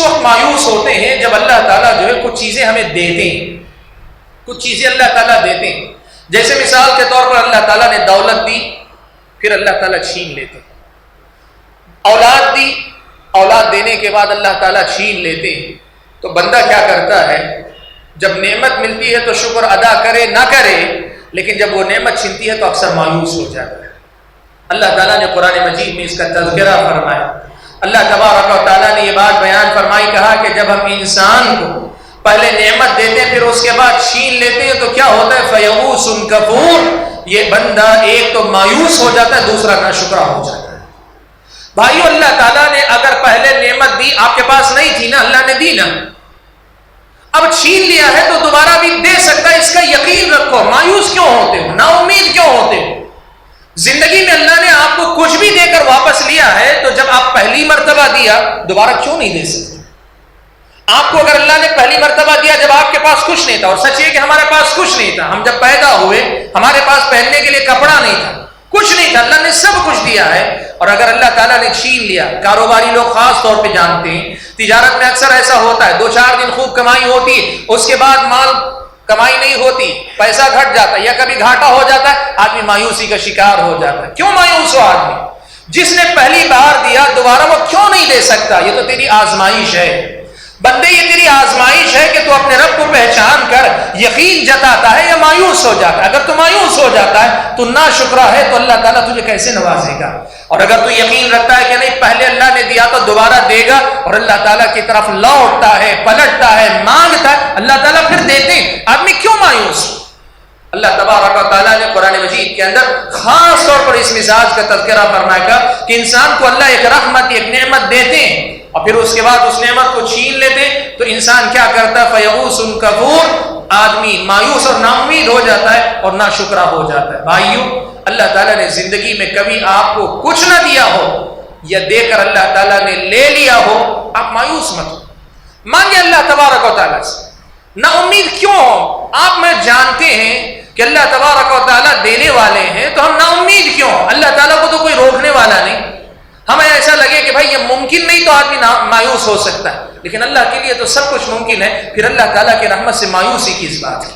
وقت مایوس ہوتے ہیں جب اللہ تعالیٰ جو ہے کچھ چیزیں ہمیں دیتے ہیں، کچھ چیزیں اللہ تعالیٰ دیتے ہیں. جیسے مثال کے طور پر اللہ تعالیٰ نے دولت دی، پھر اللہ تعالیٰ چھین لیتے. اولاد دی، اولاد دینے کے بعد اللہ تعالیٰ چھین لیتے. تو بندہ کیا کرتا ہے؟ جب نعمت ملتی ہے تو شکر ادا کرے نہ کرے، لیکن جب وہ نعمت چھنتی ہے تو اکثر مایوس ہو جاتا ہے. اللہ تعالیٰ نے قرآن مجید میں اس کا تذکرہ فرمایا. اللہ تبارک و تعالیٰ نے یہ بات بیان فرمائی، کہا کہ جب ہم انسان کو پہلے نعمت دیتے ہیں پھر اس کے بعد چھین لیتے ہیں تو کیا ہوتا ہے؟ فیئوس کفور. یہ بندہ ایک تو مایوس ہو جاتا ہے، دوسرا ناشکرا ہو جاتا ہے. بھائیو، اللہ تعالیٰ نے اگر پہلے نعمت دی، آپ کے پاس نہیں تھی نا، اللہ نے دی نا، اب چھین لیا ہے تو دوبارہ بھی دے سکتا ہے، اس کا یقین رکھو. مایوس کیوں ہوتے ہو؟ نا امید کیوں ہوتے ہو؟ زندگی میں اللہ نے آپ کو کچھ بھی دے کر واپس لیا ہے، تو جب آپ پہلی مرتبہ دیا دوبارہ کیوں نہیں دے سکتے؟ آپ کو اگر اللہ نے پہلی مرتبہ دیا جب آپ کے پاس کچھ نہیں تھا، اور سچ یہ کہ ہمارے پاس کچھ نہیں تھا، ہم جب پیدا ہوئے ہمارے پاس پہننے کے لیے کپڑا نہیں تھا، کچھ نہیں تھا، اللہ نے سب کچھ دیا ہے. اور اگر اللہ تعالیٰ نے چھین لیا، کاروباری لوگ خاص طور پہ جانتے ہیں، تجارت میں اکثر ایسا ہوتا ہے، 2-4 دن خوب کمائی ہوتی ہے، اس کے بعد مال کمائی نہیں ہوتی، پیسہ گھٹ جاتا ہے یا کبھی گھاٹا ہو جاتا ہے، آدمی مایوسی کا شکار ہو جاتا ہے. کیوں مایوس ہو آدمی؟ جس نے پہلی بار دیا دوبارہ وہ کیوں نہیں دے سکتا؟ یہ تو تیری آزمائش ہے بندے، یہ تیری آزمائش ہے کہ تو اپنے رب کو پہچان کر یقین جتاتا ہے یا مایوس ہو جاتا ہے. اگر تو مایوس ہو جاتا ہے تو ناشکرا ہے، تو اللہ تعالیٰ تجھے کیسے نوازے گا؟ اور اگر تو یقین رکھتا ہے کہ نہیں پہلے اللہ نے دیا تو دوبارہ دے گا، اور اللہ تعالیٰ کی طرف لوٹتا ہے، پلٹتا ہے، مانگتا ہے، اللہ تعالیٰ پھر دیتے ہیں. آدمی کیوں مایوس؟ اللہ تبارک و تعالیٰ نے قرآن مجید کے اندر خاص طور پر اس مزاج کا تذکرہ فرمایا کہ انسان کو اللہ ایک رحمت، ایک نعمت دیتے ہیں اور پھر اس کے بعد اس نعمت کو چھین لیتے تو انسان کیا کرتا ہے؟ فیئوس کفور. آدمی مایوس اور نا امید ہو جاتا ہے اور ناشکرا ہو جاتا ہے. بھائیو، اللہ تعالیٰ نے زندگی میں کبھی آپ کو کچھ نہ دیا ہو یا دے کر اللہ تعالیٰ نے لے لیا ہو، آپ مایوس مت ہو، مانگے اللہ تبارک و تعالیٰ سے. نا امید کیوں ہو؟ آپ میں جانتے ہیں کہ اللہ تبارک و تعالیٰ دینے والے ہیں، تو ہم نا امید کیوں؟ اللہ تعالیٰ کو تو کوئی روکنے والا نہیں. ہمیں ایسا لگے کہ بھائی یہ ممکن نہیں تو آدمی مایوس ہو سکتا ہے، لیکن اللہ کے لیے تو سب کچھ ممکن ہے. پھر اللہ تعالیٰ کی رحمت سے مایوسی کس بات کی؟